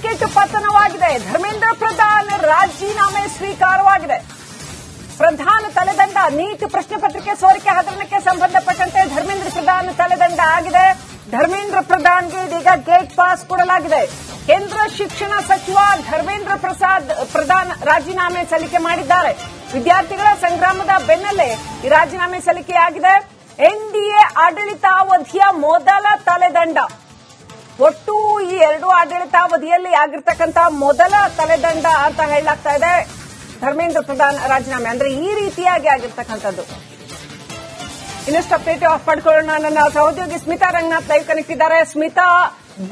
Ticket ಪತನವಾಗಿದೆ. Dharmendra Pradhan ರಾಜೀನಾಮೆ ಸ್ವೀಕಾರವಾಗಿದೆ. ಪ್ರಧಾನ ತಲೆದಂಡ neat ಪ್ರಶ್ನೆ ಪತ್ರಿಕೆ ಸೋರಿಕೆ ಹಗರಣಕ್ಕೆ ಸಂಬಂಧಪಟ್ಟಂತೆ ಧರ್ಮೇಂದ್ರ ಪ್ರಧಾನ್ ತಲೆದಂಡ ಆಗಿದೆ. ಧರ್ಮೇಂದ್ರ ಪ್ರಧಾನ್ಗೆ ಇದೀಗ ಗೇಟ್ ಪಾಸ್ ಕೊಡಲಾಗಿದೆ. ಕೇಂದ್ರ ಶಿಕ್ಷಣ ಸಚಿವ ಧರ್ಮೇಂದ್ರ ಪ್ರಧಾನ್ ರಾಜೀನಾಮೆ ಸಲ್ಲಿಕೆ ಮಾಡಿದ್ದಾರೆ. ವಿದ್ಯಾರ್ಥಿಗಳ ಸಂಗ್ರಾಮದ ಬೆನ್ನಲ್ಲೇ ಈ ರಾಜೀನಾಮೆ ಸಲ್ಲಿಕೆಯಾಗಿದೆ. ಎನ್ಡಿಎ ಆಡಳಿತಾವಧಿಯ ಮೊದಲ ತಲೆದಂಡ. ಒಟ್ಟು ಈ ಎರಡು ಆಡಳಿತಾವಧಿಯಲ್ಲಿ ಆಗಿರ್ತಕ್ಕಂತಹ ಮೊದಲ ತಲೆದಂಡ ಅಂತ ಹೇಳಲಾಗ್ತಾ ಇದೆ. ಧರ್ಮೇಂದ್ರ ಪ್ರಧಾನ್ ರಾಜೀನಾಮೆ ಅಂದ್ರೆ ಈ ರೀತಿಯಾಗಿ ಆಗಿರ್ತಕ್ಕಂಥದ್ದು. ಇನ್ನಷ್ಟು ಅಪ್ಡೇಟ್ ಆಫ್ ಪಡ್ಕೊಳ್ಳೋಣ. ನನ್ನ ಸಹೋದ್ಯೋಗಿ ಸ್ಮಿತಾ ರಂಗನಾಥ್ ಲೈವ್ ಕನೆಕ್ಟ್ ಇದ್ದಾರೆ. Smita,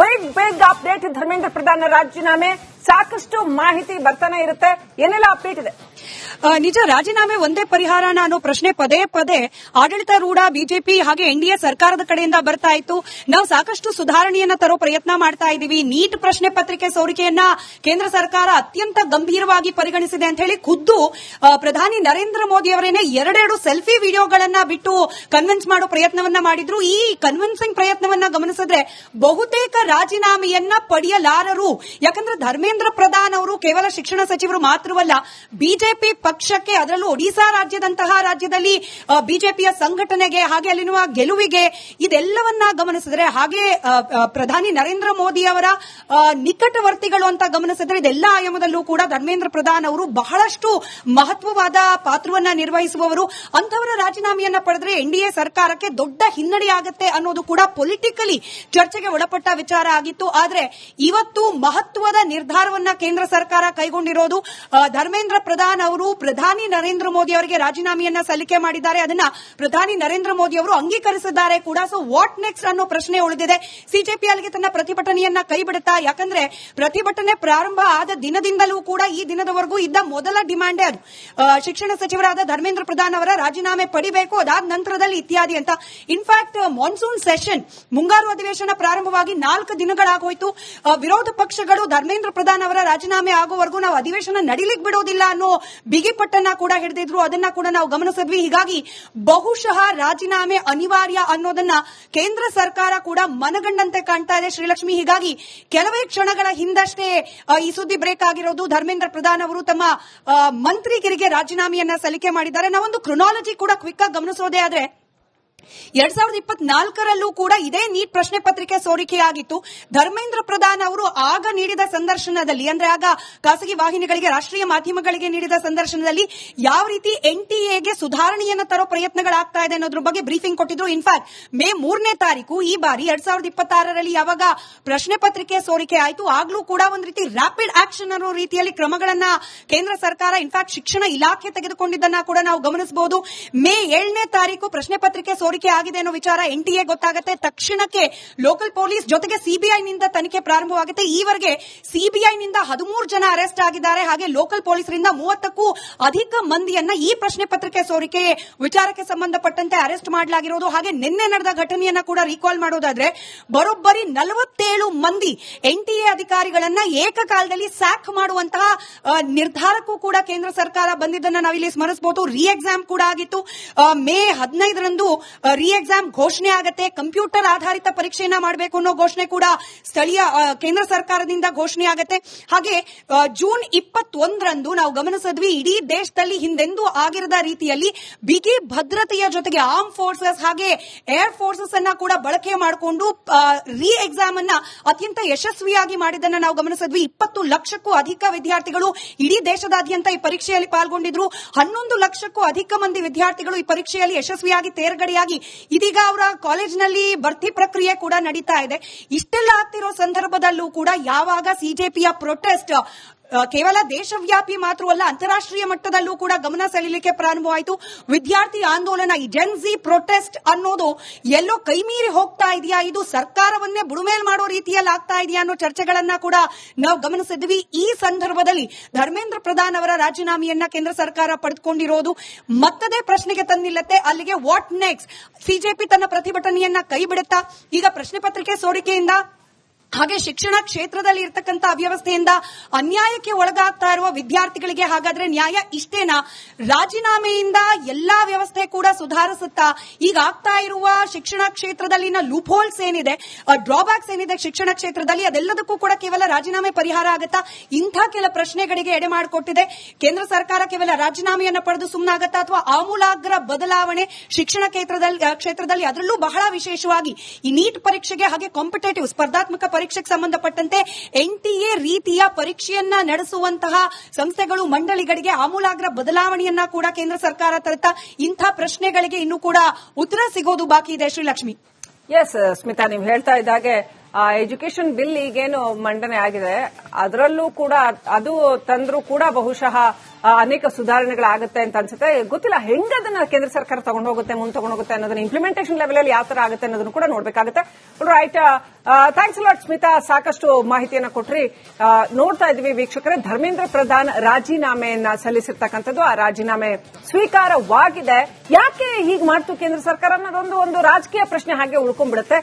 big update. ಧರ್ಮೇಂದ್ರ ಪ್ರಧಾನ್ ರಾಜೀನಾಮೆ, ಸಾಕಷ್ಟು ಮಾಹಿತಿ ಬರ್ತಾನೆ ಇರುತ್ತೆ. ಏನೆಲ್ಲ ಅಪ್ಡೇಟ್ ಇದೆ? ನಿಜ, ರಾಜೀನಾಮೆ ಒಂದೇ ಪರಿಹಾರ ಅನ್ನೋ ಪ್ರಶ್ನೆ ಪದೇ ಪದೇ ಆಡಳಿತಾರೂಢ ಬಿಜೆಪಿ ಹಾಗೆ ಎನ್ಡಿಎ ಸರ್ಕಾರದ ಕಡೆಯಿಂದ ಬರ್ತಾ ಇತ್ತು. ನಾವು ಸಾಕಷ್ಟು ಸುಧಾರಣೆಯನ್ನ ತರೋ ಪ್ರಯತ್ನ ಮಾಡ್ತಾ ಇದ್ದೀವಿ. ನೀಟ್ ಪ್ರಶ್ನೆ ಪತ್ರಿಕೆ ಸೋರಿಕೆಯನ್ನ ಕೇಂದ್ರ ಸರ್ಕಾರ ಅತ್ಯಂತ ಗಂಭೀರವಾಗಿ ಪರಿಗಣಿಸಿದೆ ಅಂತ ಹೇಳಿ ಖುದ್ದು ಪ್ರಧಾನಿ ನರೇಂದ್ರ ಮೋದಿ ಅವರೇನೆ ಎರಡೆರಡು ಸೆಲ್ಫಿ ವಿಡಿಯೋಗಳನ್ನ ಬಿಟ್ಟು ಕನ್ವಿನ್ಸ್ ಮಾಡೋ ಪ್ರಯತ್ನವನ್ನ ಮಾಡಿದ್ರು. ಈ ಕನ್ವಿನ್ಸಿಂಗ್ ಪ್ರಯತ್ನವನ್ನ ಗಮನಿಸಿದ್ರೆ ಬಹುತೇಕ ರಾಜೀನಾಮೆಯನ್ನ ಪಡೆಯಲಾರರು. ಯಾಕಂದ್ರೆ ಧರ್ಮೇಂದ್ರ ಪ್ರಧಾನ್ ಅವರು ಕೇವಲ ಶಿಕ್ಷಣ ಸಚಿವರು ಮಾತ್ರವಲ್ಲ, ಬಿಜೆಪಿ ಪಕ್ಷಕ್ಕೆ, ಅದರಲ್ಲೂ ಒಡಿಶಾ ರಾಜ್ಯದಂತಹ ರಾಜ್ಯದಲ್ಲಿ ಬಿಜೆಪಿಯ ಸಂಘಟನೆಗೆ ಹಾಗೆ ಅಲ್ಲಿನ ಗೆಲುವಿಗೆ ಇದೆಲ್ಲವನ್ನ ಗಮನಿಸಿದ್ರೆ, ಹಾಗೆ ಪ್ರಧಾನಿ ನರೇಂದ್ರ ಮೋದಿ ಅವರ ನಿಕಟವರ್ತಿಗಳು ಅಂತ ಗಮನಿಸಿದ್ರೆ ಇದೆಲ್ಲ ಆಯಾಮದಲ್ಲೂ ಕೂಡ ಧರ್ಮೇಂದ್ರ ಪ್ರಧಾನ್ ಅವರು ಬಹಳಷ್ಟು ಮಹತ್ವವಾದ ಪಾತ್ರವನ್ನ ನಿರ್ವಹಿಸುವವರು. ಅಂತವರ ರಾಜೀನಾಮೆಯನ್ನ ಪಡೆದ್ರೆ ಎನ್ಡಿಎ ಸರ್ಕಾರಕ್ಕೆ ದೊಡ್ಡ ಹಿನ್ನಡೆಯಾಗುತ್ತೆ ಅನ್ನೋದು ಕೂಡ ಪೊಲಿಟಿಕಲಿ ಚರ್ಚೆಗೆ ಒಳಪಟ್ಟ ವಿಚಾರ ಆಗಿತ್ತು. ಆದ್ರೆ ಇವತ್ತು ಮಹತ್ವದ ನಿರ್ಧಾರವನ್ನ ಕೇಂದ್ರ ಸರ್ಕಾರ ಕೈಗೊಂಡಿರೋದು. ಧರ್ಮೇಂದ್ರ ಪ್ರಧಾನ್ ಅವರು ಪ್ರಧಾನಿ ನರೇಂದ್ರ ಮೋದಿ ಅವರಿಗೆ ರಾಜೀನಾಮೆಯನ್ನ ಸಲ್ಲಿಕೆ ಮಾಡಿದ್ದಾರೆ. ಅದನ್ನ ಪ್ರಧಾನಿ ನರೇಂದ್ರ ಮೋದಿ ಅವರು ಅಂಗೀಕರಿಸಿದ್ದಾರೆ ಕೂಡ. ಸೊ ವಾಟ್ ನೆಕ್ಸ್ಟ್ ಅನ್ನೋ ಪ್ರಶ್ನೆ ಉಳಿದಿದೆ. ಸಿಜೆಪಿ ಅಲ್ಲಿಗೆ ತನ್ನ ಪ್ರತಿಭಟನೆಯನ್ನ ಕೈಬಿಡುತ್ತಾ? ಯಾಕಂದ್ರೆ ಪ್ರತಿಭಟನೆ ಪ್ರಾರಂಭ ಆದ ದಿನದಿಂದಲೂ ಕೂಡ ಈ ದಿನದವರೆಗೂ ಇದ್ದ ಮೊದಲ ಡಿಮ್ಯಾಂಡೇ ಅದು. ಶಿಕ್ಷಣ ಸಚಿವರಾದ ಧರ್ಮೇಂದ್ರ ಪ್ರಧಾನ್ ಅವರ ರಾಜೀನಾಮೆ ಪಡಿಬೇಕು, ಅದಾದ ನಂತರದಲ್ಲಿ ಇತ್ಯಾದಿ ಅಂತ. ಇನ್ಫ್ಯಾಕ್ಟ್ ಮಾನ್ಸೂನ್ ಸೆಷನ್, ಮುಂಗಾರು ಅಧಿವೇಶನ ಪ್ರಾರಂಭವಾಗಿ 4 ದಿನಗಳಾಗೋಯ್ತು. ವಿರೋಧ ಪಕ್ಷಗಳು ಧರ್ಮೇಂದ್ರ ಪ್ರಧಾನ್ ಅವರ ರಾಜೀನಾಮೆ ಆಗುವವರೆಗೂ ನಾವು ಅಧಿವೇಶನ ನಡೀಲಿಕ್ಕೆ ಬಿಡೋದಿಲ್ಲ ಅನ್ನೋ ಬಿಗಿಪಟ್ಟನ್ನ ಕೂಡ ಹಿಡಿದಿದ್ರು. ಅದನ್ನ ಕೂಡ ನಾವು ಗಮನಿಸಿದ್ವಿ. ಹೀಗಾಗಿ ಬಹುಶಃ ರಾಜೀನಾಮೆ ಅನಿವಾರ್ಯ ಅನ್ನೋದನ್ನ ಕೇಂದ್ರ ಸರ್ಕಾರ ಕೂಡ ಮನಗಂಡಂತೆ ಕಾಣ್ತಾ ಇದೆ ಶ್ರೀಲಕ್ಷ್ಮಿ. ಹೀಗಾಗಿ ಕೆಲವೇ ಕ್ಷಣಗಳ ಹಿಂದಷ್ಟೇ ಈ ಸುದ್ದಿ ಬ್ರೇಕ್ ಆಗಿರೋದು. ಧರ್ಮೇಂದ್ರ ಪ್ರಧಾನ್ ಅವರು ತಮ್ಮ ಮಂತ್ರಿಗಿರಿಗೆ ರಾಜೀನಾಮೆಯನ್ನ ಸಲ್ಲಿಕೆ ಮಾಡಿದ್ದಾರೆ. ನಾವೊಂದು ಕ್ರೊನಾಲಜಿ ಕೂಡ ಕ್ವಿಕ್ ಆಗಿ ಗಮನಿಸೋದೇ ಆದ್ರೆ 2024ರಲ್ಲೂ ಕೂಡ ಇದೇ ನೀಟ್ ಪ್ರಶ್ನೆ ಪತ್ರಿಕೆ ಸೋರಿಕೆಯಾಗಿತ್ತು. ಧರ್ಮೇಂದ್ರ ಪ್ರಧಾನ್ ಅವರು ಆಗ ನೀಡಿದ ಸಂದರ್ಶನದಲ್ಲಿ, ಅಂದ್ರೆ ಆಗ ಖಾಸಗಿ ವಾಹಿನಿಗಳಿಗೆ, ರಾಷ್ಟ್ರೀಯ ಮಾಧ್ಯಮಗಳಿಗೆ ನೀಡಿದ ಸಂದರ್ಶನದಲ್ಲಿ ಯಾವ ರೀತಿ ಎನ್ಟಿಎಗೆ ಸುಧಾರಣೆಯನ್ನು ತರೋ ಪ್ರಯತ್ನಗಳಾಗ್ತಾ ಇದೆ ಅನ್ನೋದ್ರ ಬಗ್ಗೆ ಬ್ರೀಫಿಂಗ್ ಕೊಟ್ಟಿದ್ರು. ಇನ್ಫ್ಯಾಕ್ಟ್ ಮೇ 3ನೇ ತಾರೀಕು ಈ ಬಾರಿ 2026ರಲ್ಲಿ ಯಾವಾಗ ಪ್ರಶ್ನೆ ಪತ್ರಿಕೆ ಸೋರಿಕೆ ಆಯಿತು, ಆಗ್ಲೂ ಕೂಡ ಒಂದು ರೀತಿ ರ್ಯಾಪಿಡ್ ಆಕ್ಷನ್ ಅನ್ನೋ ರೀತಿಯಲ್ಲಿ ಕ್ರಮಗಳನ್ನ ಕೇಂದ್ರ ಸರ್ಕಾರ, ಇನ್ಫ್ಯಾಕ್ಟ್ ಶಿಕ್ಷಣ ಇಲಾಖೆ ತೆಗೆದುಕೊಂಡಿದ್ದನ್ನ ಕೂಡ ನಾವು ಗಮನಿಸಬಹುದು. ಮೇ 7ನೇ ತಾರೀಕು ಪ್ರಶ್ನೆ ಪತ್ರಿಕೆ ಸೋರಿಕೆ ಆಗಿದೆ ಅನ್ನೋ ವಿಚಾರ ಎನ್ಟಿಎ ಗೊತ್ತಾಗುತ್ತೆ. ತಕ್ಷಣಕ್ಕೆ ಲೋಕಲ್ ಪೊಲೀಸ್ ಜೊತೆಗೆ ಸಿಬಿಐನಿಂದ ತನಿಖೆ ಪ್ರಾರಂಭವಾಗುತ್ತೆ. ಈವರೆಗೆ ಸಿಬಿಐನಿಂದ 13 ಜನ ಅರೆಸ್ಟ್ ಆಗಿದ್ದಾರೆ. ಹಾಗೆ ಲೋಕಲ್ ಪೊಲೀಸರಿಂದ 30ಕ್ಕೂ ಅಧಿಕ ಮಂದಿಯನ್ನ ಈ ಪ್ರಶ್ನೆ ಪತ್ರಿಕೆ ಸೋರಿಕೆ ವಿಚಾರಕ್ಕೆ ಸಂಬಂಧಪಟ್ಟಂತೆ ಅರೆಸ್ಟ್ ಮಾಡಲಾಗಿರೋದು. ಹಾಗೆ ನಿನ್ನೆ ನಡೆದ ಘಟನೆಯನ್ನ ಕೂಡ ರೀಕಾಲ್ ಮಾಡೋದಾದ್ರೆ ಬರೋಬ್ಬರಿ 47 ಮಂದಿ ಎನ್ಟಿಎ ಅಧಿಕಾರಿಗಳನ್ನ ಏಕಕಾಲದಲ್ಲಿ ಸ್ಯಾಕ್ ಮಾಡುವಂತಹ ನಿರ್ಧಾರಕ್ಕೂ ಕೂಡ ಕೇಂದ್ರ ಸರ್ಕಾರ ಬಂದಿದ್ದನ್ನ ನಾವಿಲ್ಲಿ ಸ್ಮರಿಸಬಹುದು. ರೀ ಎಕ್ಸಾಮ್ ಕೂಡ ಆಗಿತ್ತು. ಮೇ 15ರಂದು ರೀ ಎಕ್ಸಾಮ್ ಘೋಷಣೆ ಆಗತ್ತೆ. ಕಂಪ್ಯೂಟರ್ ಆಧಾರಿತ ಪರೀಕ್ಷೆಯನ್ನ ಮಾಡಬೇಕು ಅನ್ನೋ ಘೋಷಣೆ ಕೂಡ ಸ್ಥಳೀಯ ಕೇಂದ್ರ ಸರ್ಕಾರದಿಂದ ಘೋಷಣೆ ಆಗತ್ತೆ. ಹಾಗೆ ಜೂನ್ 21ರಂದು ನಾವು ಗಮನಿಸಿದ್ವಿ, ಇಡೀ ದೇಶದಲ್ಲಿ ಹಿಂದೆಂದೂ ಆಗಿರದ ರೀತಿಯಲ್ಲಿ ಬಿಗಿ ಭದ್ರತೆಯ ಜೊತೆಗೆ ಆರ್ಮ್ ಫೋರ್ಸಸ್ ಹಾಗೆ ಏರ್ ಫೋರ್ಸಸ್ ಅನ್ನ ಕೂಡ ಬಳಕೆ ಮಾಡಿಕೊಂಡು ರೀ ಎಕ್ಸಾಮ್ ಅನ್ನ ಅತ್ಯಂತ ಯಶಸ್ವಿಯಾಗಿ ಮಾಡಿದ್ದನ್ನ ನಾವು ಗಮನಿಸಿದ್ವಿ. 20 ಲಕ್ಷಕ್ಕೂ ಅಧಿಕ ವಿದ್ಯಾರ್ಥಿಗಳು ಇಡೀ ದೇಶದಾದ್ಯಂತ ಈ ಪರೀಕ್ಷೆಯಲ್ಲಿ ಪಾಲ್ಗೊಂಡಿದ್ರು. 11 ಲಕ್ಷಕ್ಕೂ ಅಧಿಕ ಮಂದಿ ವಿದ್ಯಾರ್ಥಿಗಳು ಈ ಪರೀಕ್ಷೆಯಲ್ಲಿ ಯಶಸ್ವಿಯಾಗಿ ತೇರ್ಗಡೆಯಾಗಿ ಇದೀಗ ಅವರ ಕಾಲೇಜಿನಲ್ಲಿ ಭರ್ತಿ ಪ್ರಕ್ರಿಯೆ ಕೂಡ ನಡೀತಾ ಇದೆ. ಇಷ್ಟೆಲ್ಲ ಆಗ್ತಿರೋ ಸಂದರ್ಭದಲ್ಲೂ ಕೂಡ ಯಾವಾಗ ಸಿಜೆಪಿಯ ಪ್ರೊಟೆಸ್ಟ್ ಕೇವಲ ದೇಶವ್ಯಾಪಿ ಮಾತ್ರವಲ್ಲ, ಅಂತಾರಾಷ್ಟ್ರೀಯ ಮಟ್ಟದಲ್ಲೂ ಕೂಡ ಗಮನ ಸೆಳೆಯಲಿಕ್ಕೆ ಪ್ರಾರಂಭವಾಯಿತು. ವಿದ್ಯಾರ್ಥಿ ಆಂದೋಲನ, ಈ ಜೆನ್ಜಿ ಪ್ರೊಟೆಸ್ಟ್ ಅನ್ನೋದು ಎಲ್ಲೋ ಕೈಮೀರಿ ಹೋಗ್ತಾ ಇದೆಯಾ, ಇದು ಸರ್ಕಾರವನ್ನೇ ಬುಡುಮೇಲ್ ಮಾಡೋ ರೀತಿಯಲ್ಲಿ ಆಗ್ತಾ ಇದೆಯಾ ಅನ್ನೋ ಚರ್ಚೆಗಳನ್ನ ಕೂಡ ನಾವು ಗಮನಿಸಿದ್ವಿ. ಈ ಸಂದರ್ಭದಲ್ಲಿ ಧರ್ಮೇಂದ್ರ ಪ್ರಧಾನ್ ಅವರ ರಾಜೀನಾಮೆಯನ್ನ ಕೇಂದ್ರ ಸರ್ಕಾರ ಪಡೆದುಕೊಂಡಿರೋದು ಮತ್ತದೇ ಪ್ರಶ್ನೆಗೆ ತಂದಿಲ್ಲತ್ತೆ. ಅಲ್ಲಿಗೆ ವಾಟ್ ನೆಕ್ಸ್ಟ್? ಸಿಜೆಪಿ ತನ್ನ ಪ್ರತಿಭಟನೆಯನ್ನ ಕೈ ಬಿಡುತ್ತಾ? ಈಗ ಪ್ರಶ್ನೆ ಪತ್ರಿಕೆ ಸೋರಿಕೆಯಿಂದ ಹಾಗೆ ಶಿಕ್ಷಣ ಕ್ಷೇತ್ರದಲ್ಲಿ ಇರತಕ್ಕಂತ ಅವ್ಯವಸ್ಥೆಯಿಂದ ಅನ್ಯಾಯಕ್ಕೆ ಒಳಗಾಗ್ತಾ ಇರುವ ವಿದ್ಯಾರ್ಥಿಗಳಿಗೆ ಹಾಗಾದ್ರೆ ನ್ಯಾಯ ಇಷ್ಟೇನಾ? ರಾಜೀನಾಮೆಯಿಂದ ಎಲ್ಲಾ ವ್ಯವಸ್ಥೆ ಕೂಡ ಸುಧಾರಿಸುತ್ತಾ ಈಗ ಆಗ್ತಾ ಇರುವ ಶಿಕ್ಷಣ ಕ್ಷೇತ್ರದಲ್ಲಿನ ಲೂಪ್ ಹೋಲ್ಸ್ ಏನಿದೆ, ಡ್ರಾಬ್ಯಾಕ್ಸ್ ಏನಿದೆ ಶಿಕ್ಷಣ ಕ್ಷೇತ್ರದಲ್ಲಿ, ಅದೆಲ್ಲದಕ್ಕೂ ಕೂಡ ಕೇವಲ ರಾಜೀನಾಮೆ ಪರಿಹಾರ ಆಗುತ್ತಾ? ಇಂಥ ಕೆಲ ಪ್ರಶ್ನೆಗಳಿಗೆ ಎಡೆ ಮಾಡಿಕೊಟ್ಟಿದೆ ಕೇಂದ್ರ ಸರ್ಕಾರ. ಕೇವಲ ರಾಜೀನಾಮೆಯನ್ನು ಪಡೆದು ಸುಮ್ಮನಾಗತ್ತಾ ಅಥವಾ ಆಮೂಲಾಗ್ರ ಬದಲಾವಣೆ ಶಿಕ್ಷಣ ಕ್ಷೇತ್ರದಲ್ಲಿ ಅದರಲ್ಲೂ ಬಹಳ ವಿಶೇಷವಾಗಿ ಈ ನೀಟ್ ಪರೀಕ್ಷೆಗೆ ಹಾಗೆ ಕಾಂಪಿಟೇಟಿವ್ ಸ್ಪರ್ಧಾತ್ಮಕ ಪರೀಕ್ಷೆಗೆ ಸಂಬಂಧಪಟ್ಟಂತೆ NTA ರೀತಿಯ ಪರೀಕ್ಷೆಯನ್ನ ನಡೆಸುವಂತಹ ಸಂಸ್ಥೆಗಳು ಮಂಡಳಿಗಳಿಗೆ ಆಮೂಲಾಗ್ರ ಬದಲಾವಣೆಯನ್ನ ಕೂಡ ಕೇಂದ್ರ ಸರ್ಕಾರ ತರುತ್ತಾ? ಇಂಥ ಪ್ರಶ್ನೆಗಳಿಗೆ ಇನ್ನೂ ಕೂಡ ಉತ್ತರ ಸಿಗೋದು ಬಾಕಿ ಇದೆ. ಶ್ರೀಲಕ್ಷ್ಮಿ. ಎಸ್ ಸ್ಮಿತಾ, ನೀವು ಹೇಳ್ತಾ ಇದ್ದಾಗೆ ಎಜುಕೇಶನ್ ಬಿಲ್ ಈಗೇನು ಮಂಡನೆ ಆಗಿದೆ ಅದರಲ್ಲೂ ಕೂಡ ಅದು ತಂದ್ರೂ ಕೂಡ ಬಹುಶಃ ಅನೇಕ ಸುಧಾರಣೆಗಳಾಗುತ್ತೆ ಅಂತ ಅನ್ಸುತ್ತೆ. ಗೊತ್ತಿಲ್ಲ ಹೆಂಗದನ್ನ ಕೇಂದ್ರ ಸರ್ಕಾರ ತಗೊಂಡು ಹೋಗುತ್ತೆ, ಮುಂದೆ ತಗೊಂಡು ಹೋಗುತ್ತೆ ಅನ್ನೋದನ್ನ ಇಂಪ್ಲಿಮೆಂಟೇಷನ್ ಲೆವೆಲ್ ಅಲ್ಲಿ ಯಾವ ತರ ಆಗುತ್ತೆ ಅನ್ನೋದನ್ನು ಕೂಡ ನೋಡ್ಬೇಕಾಗುತ್ತೆ. ರೈಟ್, ಥ್ಯಾಂಕ್ಸ್ ಲಾಟ್ ಸ್ಮಿತಾ, ಸಾಕಷ್ಟು ಮಾಹಿತಿಯನ್ನ ಕೊಟ್ರಿ. ನೋಡ್ತಾ ಇದ್ವಿ ವೀಕ್ಷಕರೇ, ಧರ್ಮೇಂದ್ರ ಪ್ರಧಾನ್ ರಾಜೀನಾಮೆಯನ್ನ ಸಲ್ಲಿಸಿರ್ತಕ್ಕಂಥದ್ದು, ಆ ರಾಜೀನಾಮೆ ಸ್ವೀಕಾರವಾಗಿದೆ. ಯಾಕೆ ಹೀಗೆ ಮಾಡ್ತು ಕೇಂದ್ರ ಸರ್ಕಾರ ಅನ್ನೋದೊಂದು ಒಂದು ರಾಜಕೀಯ ಪ್ರಶ್ನೆ ಹಾಗೆ ಉಳ್ಕೊಂಡ್ಬಿಡುತ್ತೆ.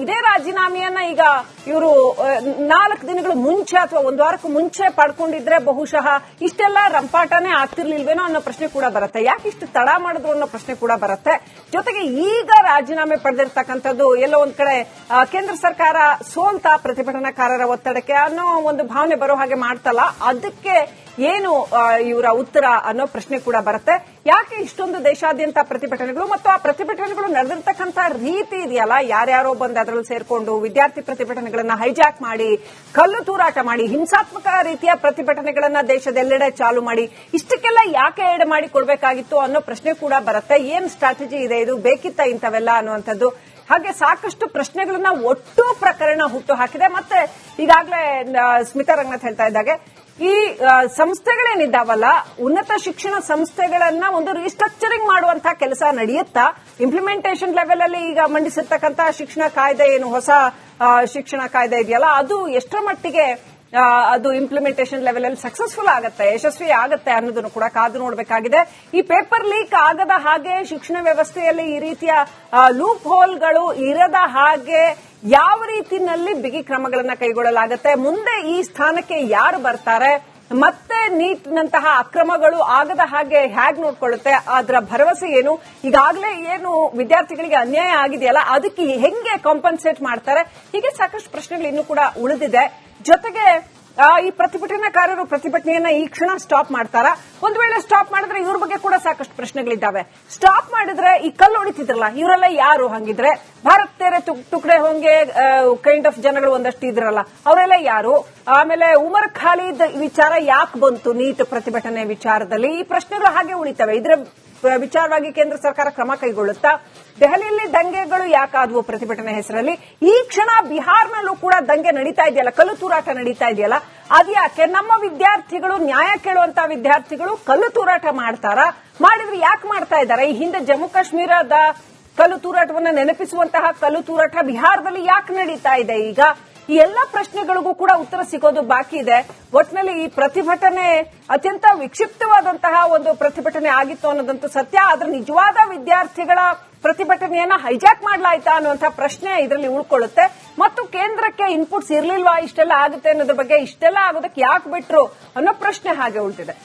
ಇದೇ ರಾಜೀನಾಮೆಯನ್ನ ಈಗ ಇವರು 4 ದಿನಗಳು ಮುಂಚೆ ಅಥವಾ 1 ವಾರಕ್ಕೂ ಮುಂಚೆ ಪಡ್ಕೊಂಡಿದ್ರೆ ಬಹುಶಃ ಇಷ್ಟೆಲ್ಲ ರಂಪಾಟನೇ ಆಗ್ತಿರ್ಲಿಲ್ವೇನೋ ಅನ್ನೋ ಪ್ರಶ್ನೆ ಕೂಡ ಬರುತ್ತೆ. ಯಾಕೆ ಇಷ್ಟು ತಡ ಮಾಡಿದ್ರು ಅನ್ನೋ ಪ್ರಶ್ನೆ ಕೂಡ ಬರುತ್ತೆ. ಜೊತೆಗೆ ಈಗ ರಾಜೀನಾಮೆ ಪಡೆದಿರ್ತಕ್ಕಂಥದ್ದು ಎಲ್ಲೋ ಒಂದ್ ಕಡೆ ಕೇಂದ್ರ ಸರ್ಕಾರ ಸೋಲ್ತಾ ಪ್ರತಿಭಟನಾಕಾರರ ಒತ್ತಡಕ್ಕೆ ಅನ್ನೋ ಒಂದು ಭಾವನೆ ಬರೋ ಹಾಗೆ ಮಾಡ್ತಲ್ಲ, ಅದಕ್ಕೆ ಏನು ಇವರ ಉತ್ತರ ಅನ್ನೋ ಪ್ರಶ್ನೆ ಕೂಡ ಬರುತ್ತೆ. ಯಾಕೆ ಇಷ್ಟೊಂದು ದೇಶಾದ್ಯಂತ ಪ್ರತಿಭಟನೆಗಳು ಮತ್ತು ಆ ಪ್ರತಿಭಟನೆಗಳು ನಡೆದಿರ್ತಕ್ಕಂಥ ರೀತಿ ಇದೆಯಲ್ಲ, ಯಾರ್ಯಾರೋ ಬಂದು ಅದರಲ್ಲಿ ಸೇರ್ಕೊಂಡು ವಿದ್ಯಾರ್ಥಿ ಪ್ರತಿಭಟನೆಗಳನ್ನ ಹೈಜಾಕ್ ಮಾಡಿ, ಕಲ್ಲು ತೂರಾಟ ಮಾಡಿ, ಹಿಂಸಾತ್ಮಕ ರೀತಿಯ ಪ್ರತಿಭಟನೆಗಳನ್ನ ದೇಶದೆಲ್ಲೆಡೆ ಚಾಲು ಮಾಡಿ, ಇಷ್ಟಕ್ಕೆಲ್ಲ ಯಾಕೆ ಎಡೆ ಮಾಡಿ ಕೊಡಬೇಕಾಗಿತ್ತು ಅನ್ನೋ ಪ್ರಶ್ನೆ ಕೂಡ ಬರುತ್ತೆ. ಏನ್ ಸ್ಟ್ರಾಟಜಿ ಇದೆ, ಇದು ಬೇಕಿತ್ತ ಇಂಥವೆಲ್ಲ ಅನ್ನುವಂಥದ್ದು. ಹಾಗೆ ಸಾಕಷ್ಟು ಪ್ರಶ್ನೆಗಳನ್ನ ಒಟ್ಟು ಪ್ರಕರಣ ಹುಟ್ಟು ಹಾಕಿದೆ. ಮತ್ತೆ ಈಗಾಗಲೇ ಸ್ಮಿತಾ ರಂಗನಾಥ್ ಹೇಳ್ತಾ ಇದ್ದಾಗೆ ಈ ಸಂಸ್ಥೆಗಳೇನಿದ್ದಾವಲ್ಲ, ಉನ್ನತ ಶಿಕ್ಷಣ ಸಂಸ್ಥೆಗಳನ್ನ ಒಂದು ರೀಸ್ಟ್ರಕ್ಚರಿಂಗ್ ಮಾಡುವಂತಹ ಕೆಲಸ ನಡೆಯುತ್ತಾ? ಇಂಪ್ಲಿಮೆಂಟೇಷನ್ ಲೆವೆಲ್ ಅಲ್ಲಿ ಈಗ ಮಂಡಿಸಿರ್ತಕ್ಕಂತಹ ಶಿಕ್ಷಣ ಕಾಯ್ದೆ, ಏನು ಹೊಸ ಶಿಕ್ಷಣ ಕಾಯ್ದೆ ಇದೆಯಲ್ಲ, ಅದು ಎಷ್ಟರ ಮಟ್ಟಿಗೆ ಅದು ಇಂಪ್ಲಿಮೆಂಟೇಷನ್ ಲೆವೆಲ್ ಅಲ್ಲಿ ಸಕ್ಸಸ್ಫುಲ್ ಆಗುತ್ತೆ, ಯಶಸ್ವಿ ಆಗುತ್ತೆ ಅನ್ನೋದನ್ನು ಕೂಡ ಕಾದು ನೋಡಬೇಕಾಗಿದೆ. ಈ ಪೇಪರ್ ಲೀಕ್ ಆಗದ ಹಾಗೆ, ಶಿಕ್ಷಣ ವ್ಯವಸ್ಥೆಯಲ್ಲಿ ಈ ರೀತಿಯ ಲೂಪ್ ಹೋಲ್ಗಳು ಇರದ ಹಾಗೆ ಯಾವ ರೀತಿಯಲ್ಲಿ ಬಿಗಿ ಕ್ರಮಗಳನ್ನ ಕೈಗೊಳ್ಳಲಾಗುತ್ತೆ, ಮುಂದೆ ಈ ಸ್ಥಾನಕ್ಕೆ ಯಾರು ಬರ್ತಾರೆ, ಮತ್ತೆ ನೀಟ್ನಂತಹ ಅಕ್ರಮಗಳು ಆಗದ ಹಾಗೆ ಹೇಗೆ ನೋಡ್ಕೊಳ್ಳುತ್ತೆ, ಅದರ ಭರವಸೆ ಏನು, ಈಗಾಗಲೇ ಏನು ವಿದ್ಯಾರ್ಥಿಗಳಿಗೆ ಅನ್ಯಾಯ ಆಗಿದೆಯಲ್ಲ ಅದಕ್ಕೆ ಹೆಂಗೆ ಕಾಂಪನ್ಸೇಟ್ ಮಾಡ್ತಾರೆ, ಹೀಗೆ ಸಾಕಷ್ಟು ಪ್ರಶ್ನೆಗಳು ಇನ್ನೂ ಕೂಡ ಉಳಿದಿದೆ. ಜೊತೆಗೆ ಈ ಪ್ರತಿಭಟನಾಕಾರರು ಪ್ರತಿಭಟನೆಯನ್ನ ಈ ಕ್ಷಣ ಸ್ಟಾಪ್ ಮಾಡ್ತಾರಾ? ಒಂದು ವೇಳೆ ಸ್ಟಾಪ್ ಮಾಡಿದ್ರೆ ಇವ್ರ ಬಗ್ಗೆ ಕೂಡ ಸಾಕಷ್ಟು ಪ್ರಶ್ನೆಗಳಿದ್ದಾವೆ. ಸ್ಟಾಪ್ ಮಾಡಿದ್ರೆ ಈ ಕಲ್ಲು ಹೊಡಿತಿದ್ರಲ್ಲ, ಇವರೆಲ್ಲ ಯಾರು? ಹಂಗಿದ್ರೆ ಭಾರತ್ ತೇರೆ ತುಕಡೆ ಹೋಂಗೆ ಕೈಂಡ್ ಆಫ್ ಜನಗಳು ಒಂದಷ್ಟು ಇದ್ರಲ್ಲ, ಅವರೆಲ್ಲ ಯಾರು? ಆಮೇಲೆ ಉಮರ್ ಖಾಲಿದ್ ವಿಚಾರ ಯಾಕೆ ಬಂತು ನೀಟ್ ಪ್ರತಿಭಟನೆ ವಿಚಾರದಲ್ಲಿ? ಈ ಪ್ರಶ್ನೆಗಳು ಹಾಗೆ ಉಳಿತವೆ. ಇದರ ವಿಚಾರವಾಗಿ ಕೇಂದ್ರ ಸರ್ಕಾರ ಕ್ರಮ ಕೈಗೊಳ್ಳುತ್ತಾ? ದೆಹಲಿಯಲ್ಲಿ ದಂಗೆಗಳು ಯಾಕಾದವು ಪ್ರತಿಭಟನೆ ಹೆಸರಲ್ಲಿ? ಈ ಕ್ಷಣ ಬಿಹಾರ್ನಲ್ಲೂ ಕೂಡ ದಂಗೆ ನಡೀತಾ ಇದೆಯಲ್ಲ, ಕಲ್ಲು ತೂರಾಟ ನಡೀತಾ ಇದೆಯಲ್ಲ, ಅದ್ಯಾಕೆ? ನಮ್ಮ ವಿದ್ಯಾರ್ಥಿಗಳು, ನ್ಯಾಯ ಕೇಳುವಂತಹ ವಿದ್ಯಾರ್ಥಿಗಳು ಕಲ್ಲು ತೂರಾಟ ಮಾಡ್ತಾರಾ? ಮಾಡಿದ್ರೆ ಯಾಕೆ ಮಾಡ್ತಾ ಇದ್ದಾರೆ? ಈ ಹಿಂದೆ ಜಮ್ಮು ಕಾಶ್ಮೀರದ ಕಲ್ಲು ತೂರಾಟವನ್ನು ನೆನಪಿಸುವಂತಹ ಕಲ್ಲು ತೂರಾಟ ಬಿಹಾರದಲ್ಲಿ ಯಾಕೆ ನಡೀತಾ ಇದೆ? ಈಗ ಈ ಎಲ್ಲ ಪ್ರಶ್ನೆಗಳಿಗೂ ಕೂಡ ಉತ್ತರ ಸಿಗೋದು ಬಾಕಿ ಇದೆ. ಒಟ್ಟಿನಲ್ಲಿ ಈ ಪ್ರತಿಭಟನೆ ಅತ್ಯಂತ ವಿಕ್ಷಿಪ್ತವಾದಂತಹ ಒಂದು ಪ್ರತಿಭಟನೆ ಆಗಿತ್ತು ಅನ್ನೋದಂತೂ ಸತ್ಯ. ಆದ್ರೆ ನಿಜವಾದ ವಿದ್ಯಾರ್ಥಿಗಳ ಪ್ರತಿಭಟನೆಯನ್ನ ಹೈಜಾಕ್ ಮಾಡಲಾಯ್ತಾ ಅನ್ನುವಂತಹ ಪ್ರಶ್ನೆ ಇದರಲ್ಲಿ ಉಳ್ಕೊಳ್ಳುತ್ತೆ. ಮತ್ತು ಕೇಂದ್ರಕ್ಕೆ ಇನ್ಪುಟ್ಸ್ ಇರ್ಲಿಲ್ವಾ ಇಷ್ಟೆಲ್ಲ ಆಗುತ್ತೆ ಅನ್ನೋದ್ರ ಬಗ್ಗೆ? ಇಷ್ಟೆಲ್ಲ ಆಗೋದಕ್ಕೆ ಯಾಕೆ ಬಿಟ್ರು ಅನ್ನೋ ಪ್ರಶ್ನೆ ಹಾಗೆ ಉಳಿದಿದೆ.